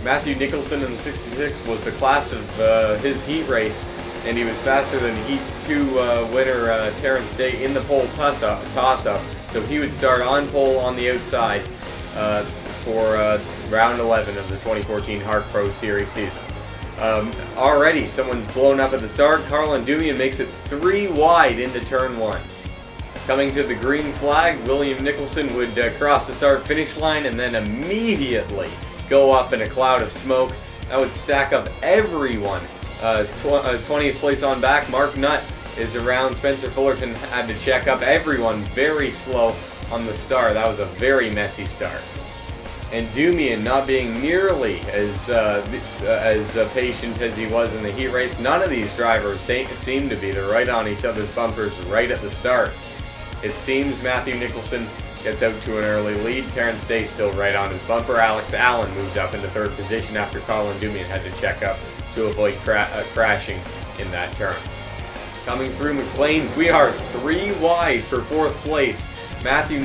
Matthew Nicholson in the 66 was the class of his heat race, and he was faster than Heat 2 winner Terrence Day in the pole toss-up. So he would start on pole on the outside for round 11 of the 2014 HARC Pro Series season. Already, someone's blown up at the start. Carl Endumian makes it 3 wide into turn 1. Coming to the green flag, William Nicholson would cross the start-finish line and then immediately go up in a cloud of smoke. That would stack up everyone. 20th place on back, Mark Nutt is around. Spencer Fullerton had to check up everyone very slow on the start. That was a very messy start. And Endumian not being nearly as patient as he was in the heat race. None of these drivers seem to be. They're right on each other's bumpers right at the start. It seems Matthew Nicholson gets out to an early lead. Terrence Day still right on his bumper. Alex Allen moves up into 3rd position after Carl Endumian had to check up to avoid crashing in that turn. Coming through McLean's, we are 3 wide for 4th place. Matthew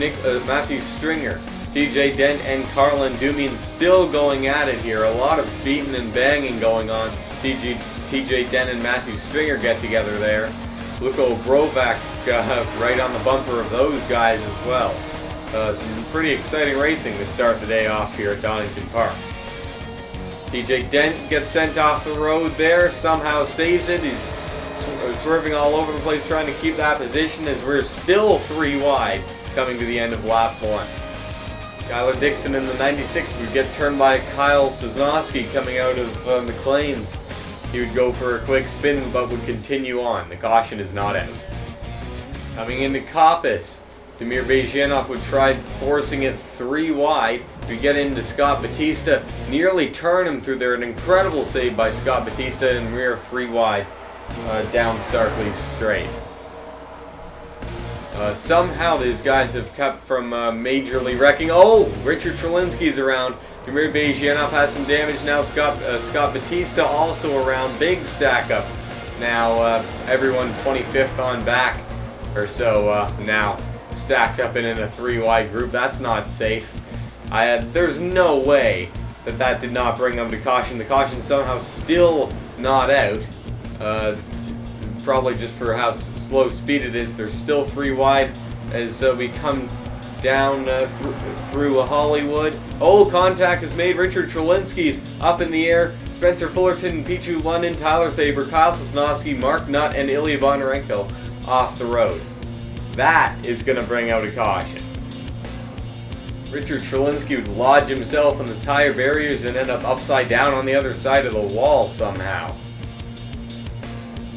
Stringer, TJ Dent, and Carl Endumian still going at it here. A lot of beating and banging going on. TJ Dent and Matthew Stringer get together there. Luko Brovac right on the bumper of those guys as well. Some pretty exciting racing to start the day off here at Donington Park. TJ Dent gets sent off the road there, somehow saves it. He's swerving all over the place trying to keep that position as we're still 3 wide coming to the end of lap 1. Skylar Dixon in the 96 would get turned by Kyle Sosnowski coming out of McLean's. He would go for a quick spin but would continue on. The caution is not out. Coming into Coppice, Damir Bezhianov would try forcing it 3 wide. We get into Scott Batista, nearly turn him through there. An incredible save by Scott Batista and rear 3 wide down Starkley straight. Somehow these guys have kept from majorly wrecking. Oh, Richard Trelinsky's around. Damir Bezhianov has some damage now. Scott Batista also around. Big stack up. Now everyone 25th on back or so now stacked up in a 3 wide group. That's not safe. There's no way that did not bring them to caution. The caution somehow still not out. Probably just for how slow speed it is. They're still 3 wide as we come down through Hollywood. Oh, contact is made. Richard Trelinsky's up in the air. Spencer Fullerton, Pichu London, Tyler Thaber, Kyle Sosnowski, Mark Nutt, and Ilya Bonarenko off the road. That is going to bring out a caution. Richard Trelinsky would lodge himself in the tire barriers and end up upside down on the other side of the wall somehow.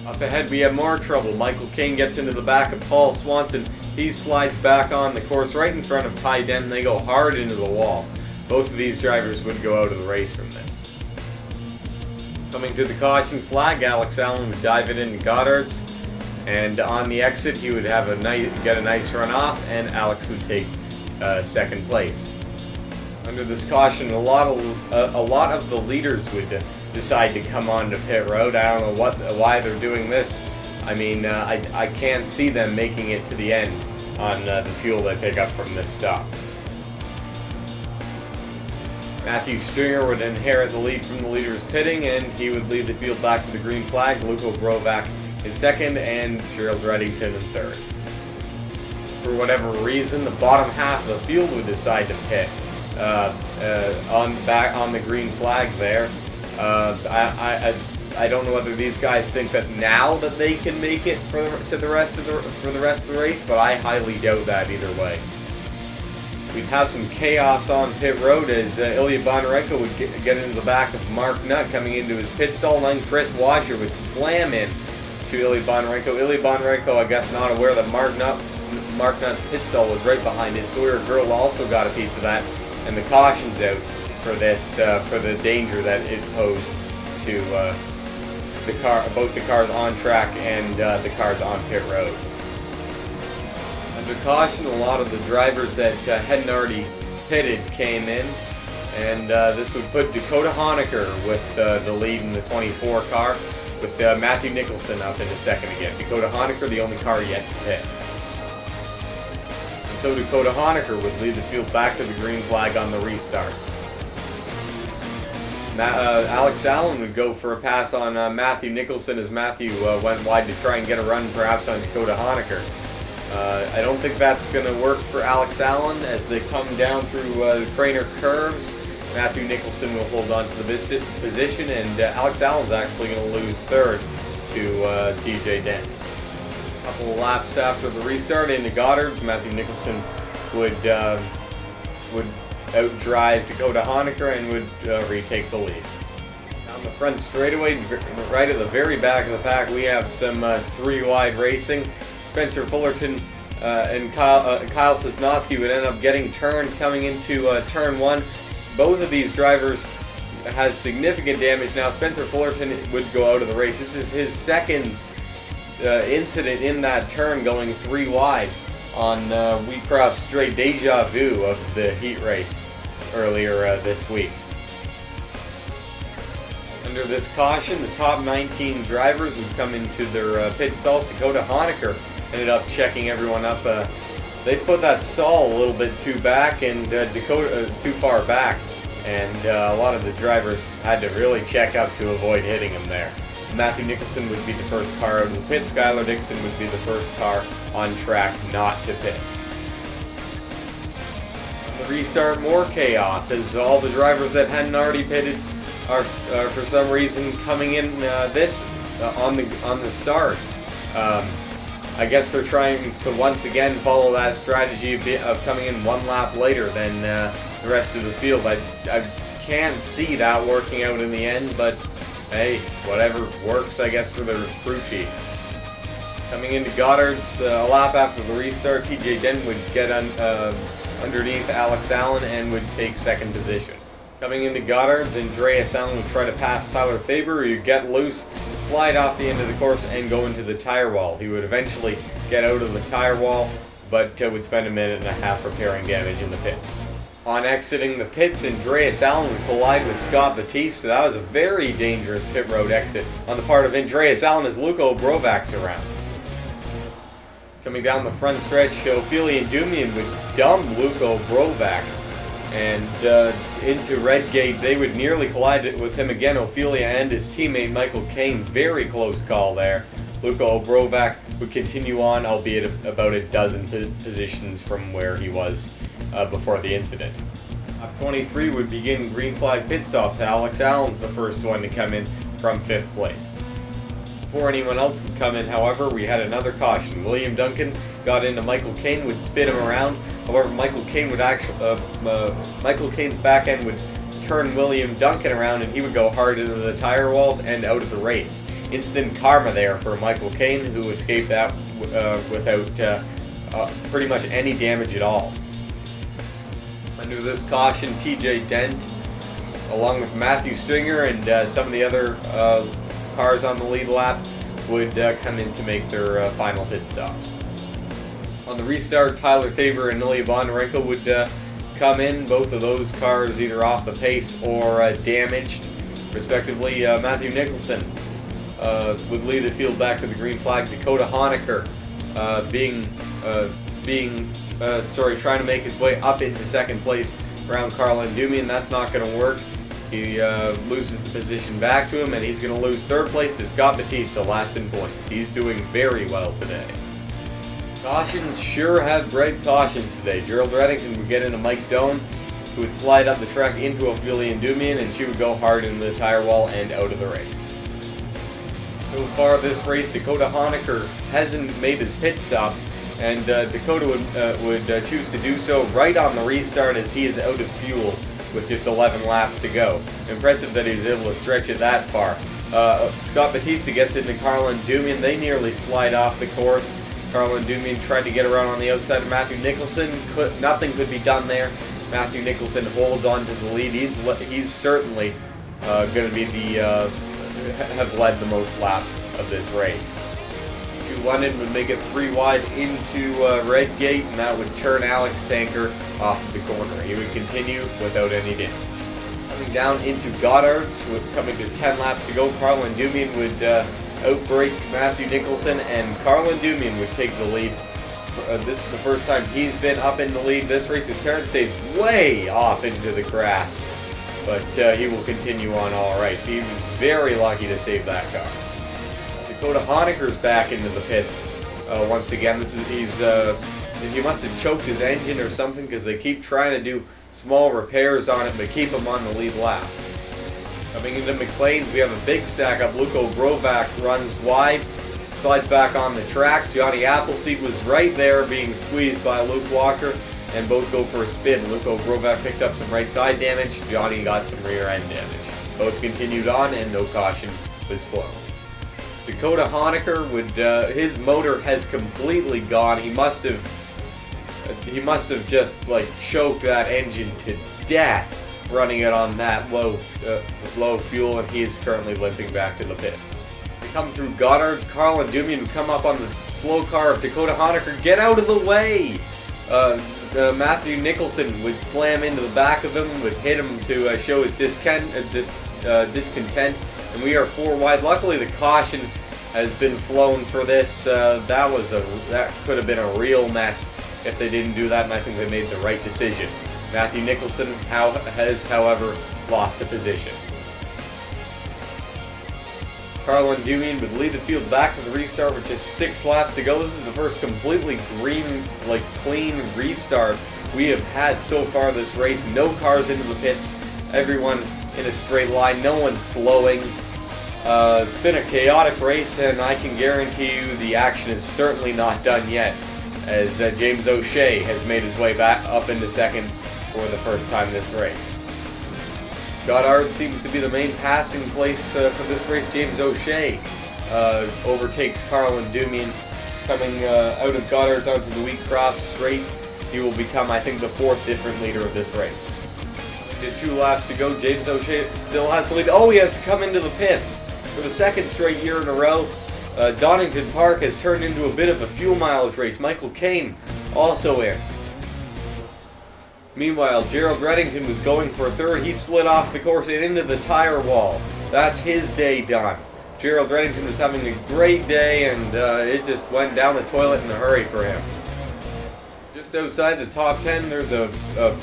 Up ahead we have more trouble. Michael King gets into the back of Paul Swanson. He slides back on the course right in front of Ty Dent and they go hard into the wall. Both of these drivers would go out of the race from this. Coming to the caution flag, Alex Allen would dive it into Goddard's. And on the exit he would have get a nice run off and Alex would take 2nd place. Under this caution, a lot of the leaders would decide to come onto pit road. I don't know why they're doing this. I mean, I can't see them making it to the end on the fuel they pick up from this stop. Matthew Stringer would inherit the lead from the leaders pitting, and he would lead the field back to the green flag. Luko Brovac in 2nd, and Gerald Reddington in 3rd. For whatever reason, the bottom half of the field would decide to pit on the green flag there. I don't know whether these guys think that now that they can make it for the rest of the race, but I highly doubt that either way. We'd have some chaos on pit road as Ilya Bonarenko would get into the back of Mark Nutt coming into his pit stall, and then Chris Washer would slam in to Ilya Bonarenko. Ilya Bonarenko, I guess, not aware that Mark Nutt's pit stall was right behind his Sawyer Girl also got a piece of that, and the caution's out for this for the danger that it posed to both the cars on track and the cars on pit road. Under caution, a lot of the drivers that hadn't already pitted came in, and this would put Dakota Honecker with the lead in the 24 car, with Matthew Nicholson up into 2nd again. Dakota Honecker, the only car yet to pit. And so Dakota Honecker would lead the field back to the green flag on the restart. Alex Allen would go for a pass on Matthew Nicholson as Matthew went wide to try and get a run perhaps on Dakota Honaker. I don't think that's going to work for Alex Allen as they come down through the Craner curves. Matthew Nicholson will hold on to the position, and Alex Allen's actually going to lose third to TJ Dent. A couple of laps after the restart into Goddard's, Matthew Nicholson would outdrive Dakota Honaker and would retake the lead. On the front straightaway, right at the very back of the pack, we have some three-wide racing. Spencer Fullerton and Kyle Sosnowski would end up getting turned coming into turn one. Both of these drivers had significant damage. Now Spencer Fullerton would go out of the race. This is his second incident in that turn going three wide on Wheatcroft's straight deja vu of the heat race earlier this week. Under this caution, the top 19 drivers would come into their pit stalls. Dakota Honaker ended up checking everyone up. They put that stall a little bit too back and Dakota too far back, and a lot of the drivers had to really check up to avoid hitting him there. Matthew Nicholson would be the first car out of the pit. Skylar Dixon would be the first car on track not to pit. On the restart, more chaos as all the drivers that hadn't already pitted are for some reason coming in on the start. I guess they're trying to once again follow that strategy of coming in one lap later than the rest of the field. I can't see that working out in the end, but hey, whatever works, I guess, for the crew chief. Coming into Goddard's a lap after the restart, TJ Dent would get underneath Alex Allen and would take second position. Coming into Goddard's, Andreas Allen would try to pass Tyler Faber. He'd get loose, slide off the end of the course, and go into the tire wall. He would eventually get out of the tire wall, but would spend a minute and a half repairing damage in the pits. On exiting the pits, Andreas Allen would collide with Scott Batiste. So that was a very dangerous pit road exit on the part of Andreas Allen as Luka Obrovac's around. Coming down the front stretch, Ophelia Dumian would dump Luka Obrovac, and into Redgate they would nearly collide with him again. Ophelia and his teammate Michael Caine, very close call there. Luka Obrovac would continue on, albeit about a dozen positions from where he was before the incident. Lap 23 would begin green flag pit stops. Alex Allen's the first one to come in from 5th place. Before anyone else would come in, however, we had another caution. William Duncan got into Michael Caine, would spin him around. However, Michael Caine would Michael Caine's back end would turn William Duncan around, and he would go hard into the tire walls and out of the race. Instant karma there for Michael Caine, who escaped that without pretty much any damage at all. Under this caution, TJ Dent, along with Matthew Stringer and some of the other cars on the lead lap, would come in to make their final pit stops. On the restart, Tyler Faber and Ilya Bondarenko would come in, both of those cars either off the pace or damaged, respectively. Matthew Nicholson would lead the field back to the green flag. Dakota Honaker trying to make his way up into second place around Carlin Dumian. That's not going to work. He loses the position back to him, and he's going to lose third place to Scott Batiste, last in points. He's doing very well today. Cautions sure have bred cautions today. Gerald Reddington would get into Mike Doan, who would slide up the track into Ophelia Dumian, and she would go hard into the tire wall and out of the race. So far this race, Dakota Honaker hasn't made his pit stop, and Dakota would choose to do so right on the restart as he is out of fuel with just 11 laps to go. Impressive that he was able to stretch it that far. Scott Batista gets into Carlin Dumian. They nearly slide off the course. Carlin Dumian tried to get around on the outside of Matthew Nicholson. Nothing could be done there. Matthew Nicholson holds on to the lead. He's certainly going to be have led the most laps of this race. London would make it 3 wide into Redgate, and that would turn Alex Tanker off the corner. He would continue without any damage. Coming down into Goddard's, coming to 10 laps to go, Carlin Dumian would outbreak Matthew Nicholson, and Carlin Dumian would take the lead. This is the first time he's been up in the lead this race as Terrence stays way off into the grass. but he will continue on all right. He was very lucky to save that car. Dakota Honecker's back into the pits once again. He must have choked his engine or something, because they keep trying to do small repairs on it, but keep him on the lead lap. Coming into McLean's, we have a big stack up. Luko Brovac runs wide, slides back on the track. Johnny Appleseed was right there being squeezed by Luke Walker, and both go for a spin. Luko Brovac picked up some right side damage. Johnny got some rear end damage. Both continued on, and no caution was flown. Dakota Honecker his motor has completely gone. He must have just like choked that engine to death running it on that low fuel, and he is currently limping back to the pits. We come through Goddard's. Carl and Dumian would come up on the slow car of Dakota Honecker. Get out of the way! Matthew Nicholson would slam into the back of him, would hit him to show his discontent, and we are 4 wide. Luckily, the caution has been flown for this. That could have been a real mess if they didn't do that, and I think they made the right decision. Matthew Nicholson has, however, lost a position. Carl and Dumian would lead the field back to the restart with just 6 laps to go. This is the first completely clean restart we have had so far this race. No cars into the pits. Everyone in a straight line. No one slowing. It's been a chaotic race, and I can guarantee you the action is certainly not done yet, as James O'Shea has made his way back up into second for the first time this race. Goddard seems to be the main passing place for this race. James O'Shea overtakes Carl and Dumian. Coming out of Goddard's onto the Wheatcroft straight, he will become, I think, the 4th different leader of this race. With 2 laps to go, James O'Shea still has the lead. Oh, he has to come into the pits for the 2nd straight year in a row. Donington Park has turned into a bit of a fuel mileage race. Michael Caine also in. Meanwhile, Gerald Reddington was going for a 3rd. He slid off the course and into the tire wall. That's his day done. Gerald Reddington was having a great day, and it just went down the toilet in a hurry for him. Just outside the top 10, there's a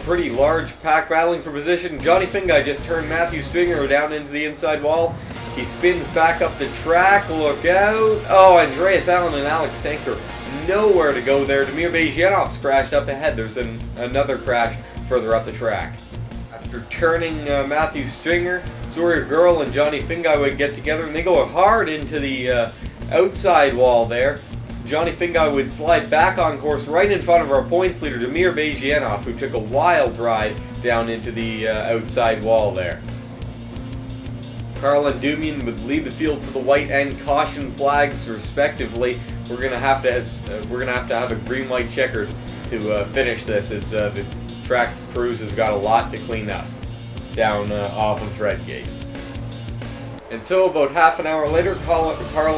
pretty large pack battling for position. Johnny Finguy just turned Matthew Stringer down into the inside wall. He spins back up the track. Look out. Oh, Andreas Allen and Alex Tanker nowhere to go there. Damir Bezhyanov's crashed up ahead. There's another crash further up the track. After turning Matthew Stringer, Sawyer Girl and Johnny Finguy would get together, and they go hard into the outside wall there. Johnny Finguy would slide back on course right in front of our points leader, Damir Bezhyanov, who took a wild ride down into the outside wall there. Carl and Dumian would lead the field to the white and caution flags, respectively. We're gonna have to have a green-white checker to finish this, as the track crews have got a lot to clean up down off of Redgate. And so, about half an hour later, Carl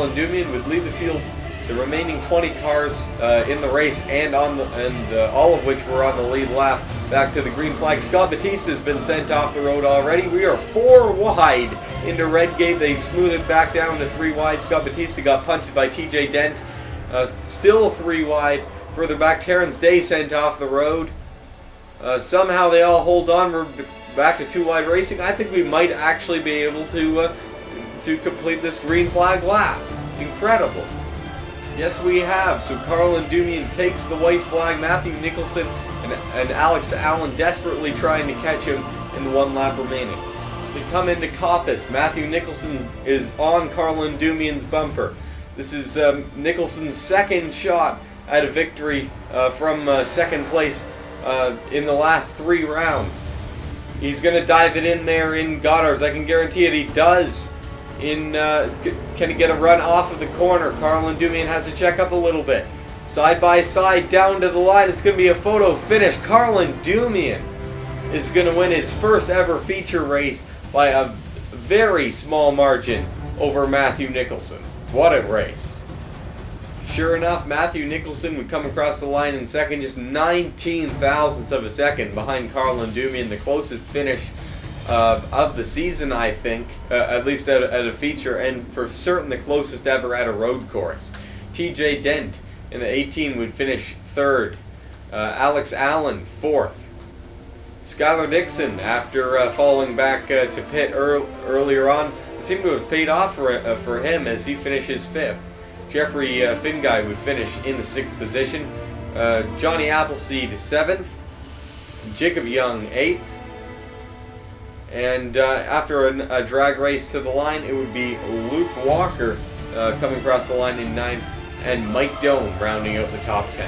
and Dumian would lead the field. The remaining 20 cars in the race, and all of which were on the lead lap, back to the green flag. Scott Batista has been sent off the road already. We are 4 wide into Redgate. They smooth it back down to 3 wide. Scott Batista got punched by TJ Dent. Still 3 wide. Further back, Terrence Day sent off the road. Somehow they all hold on. We're back to 2 wide racing. I think we might actually be able to complete this green flag lap. Incredible. Yes, we have. So Carl and Dumian takes the white flag. Matthew Nicholson and Alex Allen desperately trying to catch him in the 1 lap remaining. They come into Coppice. Matthew Nicholson is on Carl and Dumian's bumper. This is Nicholson's 2nd shot at a victory from 2nd place in the last 3 rounds. He's going to dive it in there in Goddard's. I can guarantee it. He does. Can he get a run off of the corner? Carl and Dumian has to check up a little bit. Side by side down to the line. It's going to be a photo finish. Carl and Dumian is going to win his first ever feature race by a very small margin over Matthew Nicholson. What a race. Sure enough, Matthew Nicholson would come across the line in second, just 19 thousandths of a second behind Carl and Dumian, the closest finish of the season, I think, at least at a feature, and for certain the closest ever at a road course. TJ Dent in the 18 would finish 3rd. Alex Allen 4th. Skylar Dixon, after falling back to pit earlier on, it seemed to have paid off for him as he finishes 5th. Jeffrey Finguy would finish in the 6th position. Johnny Appleseed 7th. Jacob Young 8th. And after a drag race to the line, it would be Luke Walker coming across the line in 9th, and Mike Doan rounding out the top 10.